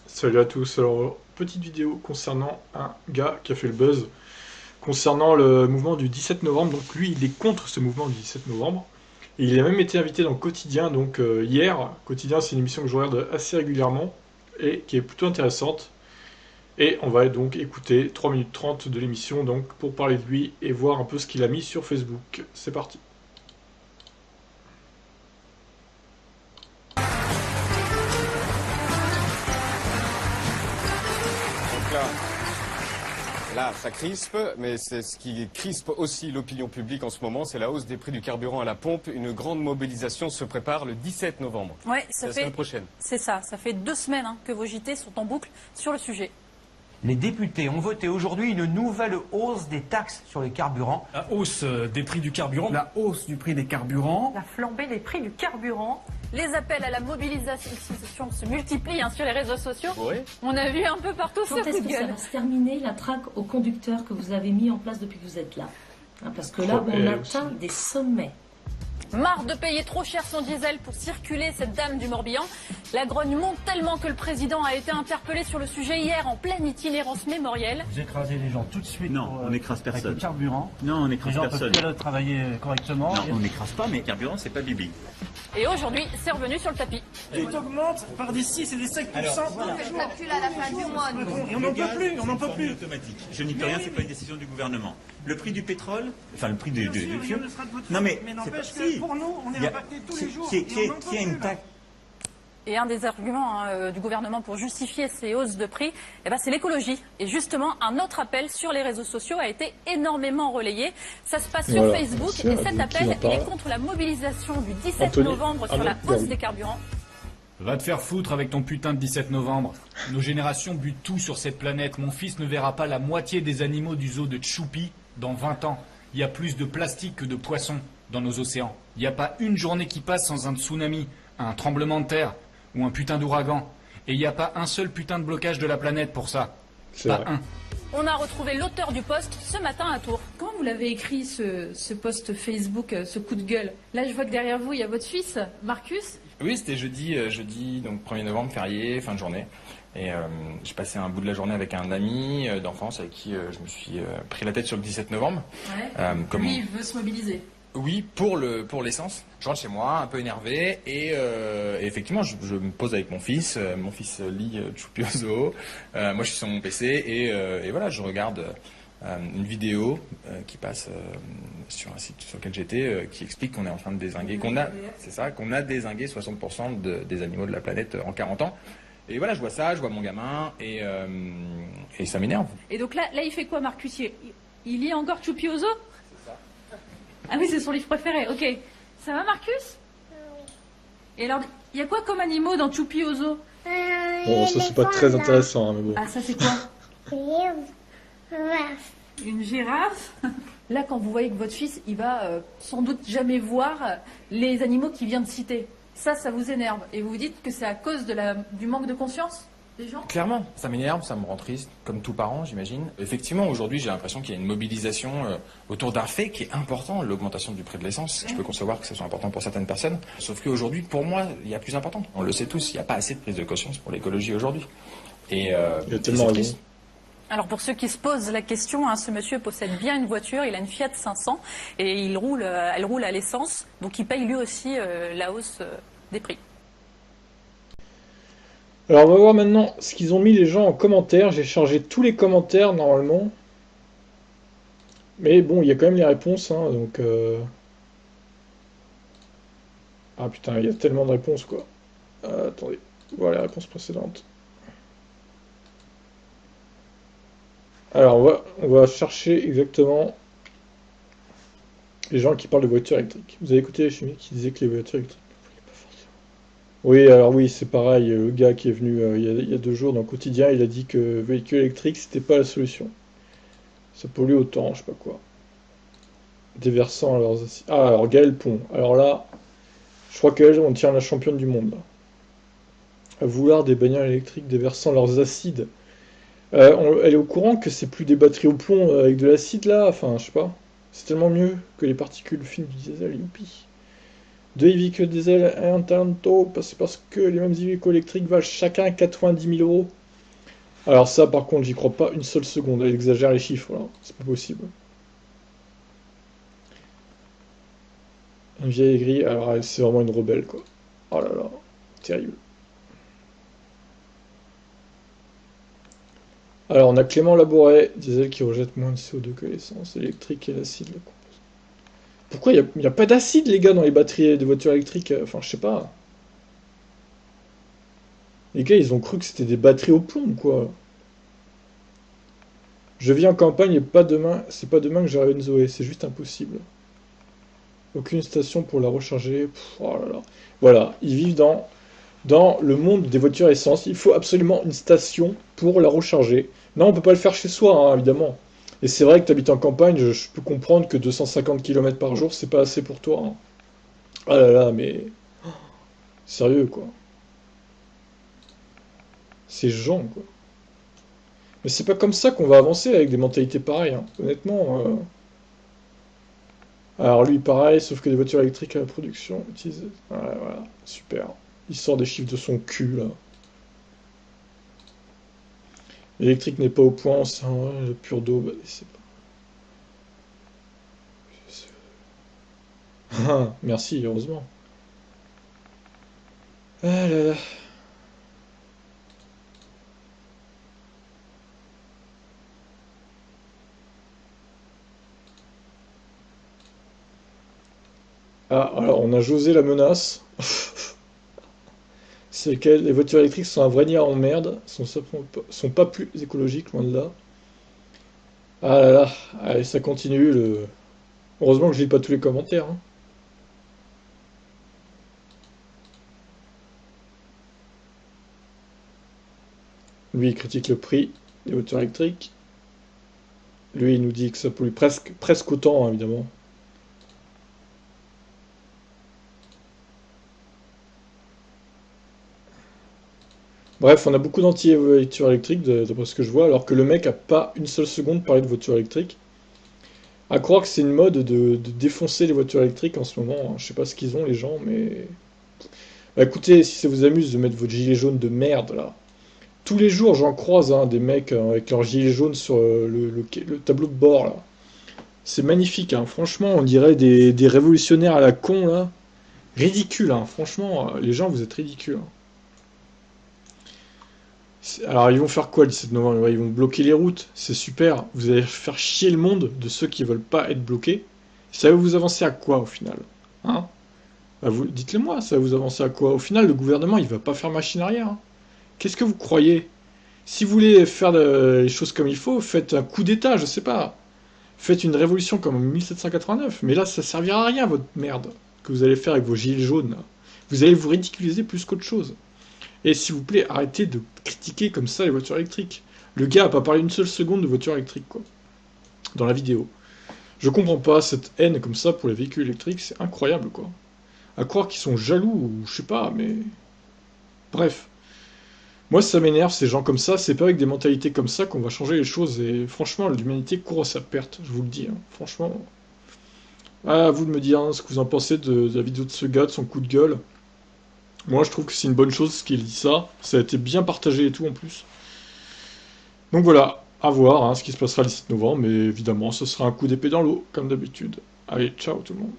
Salut à tous, alors petite vidéo concernant un gars qui a fait le buzz concernant le mouvement du 17 novembre, donc lui il est contre ce mouvement du 17 novembre, et il a même été invité dans le Quotidien, donc hier. Quotidien, c'est une émission que je regarde assez régulièrement et qui est plutôt intéressante, et on va donc écouter 3 minutes 30 de l'émission donc pour parler de lui et voir un peu ce qu'il a mis sur Facebook. C'est parti. Donc là, ça crispe, mais c'est ce qui crispe aussi l'opinion publique en ce moment, c'est la hausse des prix du carburant à la pompe. Une grande mobilisation se prépare le 17 novembre. Ouais, la semaine prochaine. C'est ça, ça fait 2 semaines que vos JT sont en boucle sur le sujet. Les députés ont voté aujourd'hui une nouvelle hausse des taxes sur les carburants. La hausse des prix du carburant. La hausse du prix des carburants. La flambée des prix du carburant. Les appels à la mobilisation se multiplient sur les réseaux sociaux. Oui. On a vu un peu partout Quand sur est-ce que ça Google. va se terminer, la traque aux conducteurs que vous avez mis en place depuis que vous êtes là? Parce que là, on atteint des sommets. Marre de payer trop cher son diesel pour circuler, cette dame du Morbihan. La grogne monte tellement que le président a été interpellé sur le sujet hier en pleine itinérance mémorielle. Vous écrasez les gens tout de suite. Non, on n'écrase avec personne. le carburant. Non, on Les n'écrase gens peuvent personne. plus aller travailler correctement. Non, on n'écrase pas, mais carburant, c'est pas bibi. Et aujourd'hui, c'est revenu sur le tapis. Tout augmente par des 6 et des 5%. On calcule à la fin du mois, nous. Et on n'en peut plus, on n'en peut plus. Automatique. Je n'y peux rien, c'est pas une décision du gouvernement. Le prix du pétrole, enfin le prix du Si, on fioul. ne sera de votre Non mais, faute, c'est pas n'empêche si. que pour nous, on Il est y a- impacté tous qui- les jours. qui- Et on n'en qui a peut une plus, là. taxe? Et un des arguments du gouvernement pour justifier ces hausses de prix, c'est l'écologie. Et justement, un autre appel sur les réseaux sociaux a été énormément relayé. Ça se passe sur Voilà. Facebook. C'est Et un cet qui appel, en il parle. est contre la mobilisation du 17 Anthony novembre sur la Arnaud hausse Derby. des carburants. Va te faire foutre avec ton putain de 17 novembre. Nos générations butent tout sur cette planète. Mon fils ne verra pas la moitié des animaux du zoo de Tchoupi dans 20 ans. Il y a plus de plastique que de poissons dans nos océans. Il n'y a pas une journée qui passe sans un tsunami, un tremblement de terre ou un putain d'ouragan. Et il n'y a pas un seul putain de blocage de la planète pour ça. C'est Pas vrai. un. On a retrouvé l'auteur du post ce matin à Tours. Quand vous l'avez écrit, ce post Facebook, ce coup de gueule, là je vois que derrière vous, il y a votre fils, Marcus. Oui, c'était jeudi, donc 1er novembre, férié, fin de journée. Et j'ai passé un bout de la journée avec un ami d'enfance avec qui je me suis pris la tête sur le 17 novembre. Comme- Lui, il veut se mobiliser. Oui, pour l'essence. Je rentre chez moi, un peu énervé, et effectivement, je me pose avec mon fils. Mon fils lit Choupi au zoo. Moi, je suis sur mon PC, et voilà, je regarde une vidéo qui passe sur un site sur lequel j'étais, qui explique qu'on est en train de dézinguer, qu'on a dézingué 60% des animaux de la planète en 40 ans. Et voilà, je vois ça, je vois mon gamin, et ça m'énerve. Et donc là, il fait quoi, Marcus? Il lit encore Choupi au zoo? Ah oui, c'est son livre préféré, ok. Ça va, Marcus? Et alors, il y a quoi comme animaux dans Choupi au zoo? Bon, ça c'est pas très intéressant, mais bon. Ah, ça c'est quoi? Une girafe? Là, quand vous voyez que votre fils, il va sans doute jamais voir les animaux qu'il vient de citer, ça vous énerve. Et vous vous dites que c'est à cause du manque de conscience des gens? Clairement, ça m'énerve, ça me rend triste, comme tout parent, j'imagine. Effectivement, aujourd'hui, j'ai l'impression qu'il y a une mobilisation autour d'un fait qui est important, l'augmentation du prix de l'essence. Je peux concevoir que ce soit important pour certaines personnes. Sauf qu'aujourd'hui, pour moi, il y a plus important. On le sait tous, il n'y a pas assez de prise de conscience pour l'écologie aujourd'hui. Et Il a c'est tellement triste. raison. Alors pour ceux qui se posent la question, ce monsieur possède bien une voiture, il a une Fiat 500 et elle roule à l'essence, donc il paye lui aussi la hausse des prix. Alors on va voir maintenant ce qu'ils ont mis les gens en commentaire. J'ai chargé tous les commentaires normalement. Mais bon, il y a quand même les réponses, donc... Ah putain, il y a tellement de réponses, quoi. Attendez, voilà les réponses précédentes. Alors, on va chercher exactement les gens qui parlent de voitures électriques. Vous avez écouté les chimistes qui disaient que les voitures électriques... Oui, alors oui, c'est pareil. Le gars qui est venu il y a 2 jours dans le Quotidien, il a dit que véhicule électrique, c'était pas la solution. Ça pollue autant, je sais pas quoi. Déversant leurs acides. Ah, alors Gaël Pont. Alors là, je crois qu'elle, on tient la championne du monde, là. À vouloir des bagnoles électriques déversant leurs acides. Elle est au courant que c'est plus des batteries au plomb avec de l'acide, là. Enfin, je sais pas. C'est tellement mieux que les particules fines du diesel, youpi. Deux véhicules diesel et un Talento, c'est parce que les mêmes véhicules électriques valent chacun 90 000 euros. Alors ça, par contre, j'y crois pas une seule seconde. Elle exagère les chiffres, là. C'est pas possible. Une vieille aigrie, alors c'est vraiment une rebelle, quoi. Oh là là, terrible. Alors, on a Clément Laboret, diesel qui rejette moins de CO2 que l'essence, électrique et l'acide. Pourquoi il n'y a pas d'acide, les gars, dans les batteries de voitures électriques? Enfin, je sais pas. Les gars, ils ont cru que c'était des batteries au plomb, quoi. Je vis en campagne et pas demain, c'est pas demain que j'aurai une Zoé, c'est juste impossible. Aucune station pour la recharger. Pff, oh là là. Voilà, ils vivent dans le monde des voitures essence. Il faut absolument une station pour la recharger. Non, on peut pas le faire chez soi, hein, évidemment. Et c'est vrai que tu habites en campagne, je peux comprendre que 250 km par jour, c'est pas assez pour toi. Hein. Ah là là, mais... Sérieux, quoi. Ces gens, quoi. Mais c'est pas comme ça qu'on va avancer avec des mentalités pareilles, hein. Honnêtement. Alors lui, pareil, sauf que des voitures électriques à la production utilisées. Voilà, voilà, super. Il sort des chiffres de son cul, là. L'électrique n'est pas au point, c'est le pur d'eau, bah, c'est pas... Ah, merci, heureusement. Ah là là. Ah, alors on a José la menace. C'est lequel les voitures électriques sont un vrai niard en merde, sont pas plus écologiques, loin de là. Ah là là, allez, ça continue. Heureusement que je lis pas tous les commentaires. Hein. Lui, il critique le prix des voitures électriques. Lui, il nous dit que ça pollue presque autant, hein, évidemment. Bref, on a beaucoup d'anti-voitures électriques, d'après ce que je vois, alors que le mec a pas une seule seconde parlé de voitures électriques. À croire que c'est une mode de défoncer les voitures électriques en ce moment. Hein. Je sais pas ce qu'ils ont, les gens, mais... Bah, écoutez, si ça vous amuse de mettre votre gilet jaune de merde, là. Tous les jours, j'en croise hein, des mecs avec leur gilet jaune sur le tableau de bord, là. C'est magnifique, hein. Franchement, on dirait des révolutionnaires à la con, là. Ridicule, hein. Franchement, les gens, vous êtes ridicules. Hein. Alors, ils vont faire quoi le 17 novembre? Ils vont bloquer les routes, c'est super. Vous allez faire chier le monde de ceux qui veulent pas être bloqués. Ça va vous avancer à quoi, au final? Hein? Bah, dites-le moi, ça va vous avancer à quoi? Au final, le gouvernement, il va pas faire machine arrière. Hein. Qu'est-ce que vous croyez? Si vous voulez faire les choses comme il faut, faites un coup d'état, je sais pas. Faites une révolution comme en 1789. Mais là, ça servira à rien, votre merde, que vous allez faire avec vos gilets jaunes. Là. Vous allez vous ridiculiser plus qu'autre chose. Et s'il vous plaît, arrêtez de critiquer comme ça les voitures électriques. Le gars a pas parlé une seule seconde de voiture électrique, quoi. Dans la vidéo. Je comprends pas cette haine comme ça pour les véhicules électriques, c'est incroyable, quoi. À croire qu'ils sont jaloux, ou je sais pas, mais... Bref. Moi, ça m'énerve, ces gens comme ça, c'est pas avec des mentalités comme ça qu'on va changer les choses, et franchement, l'humanité court à sa perte, je vous le dis, hein. Franchement... À vous de me dire hein, ce que vous en pensez de la vidéo de ce gars, de son coup de gueule. Moi, je trouve que c'est une bonne chose qu'il dit ça. Ça a été bien partagé et tout, en plus. Donc voilà, à voir hein, ce qui se passera le 17 novembre. Mais évidemment, ce sera un coup d'épée dans l'eau, comme d'habitude. Allez, ciao tout le monde.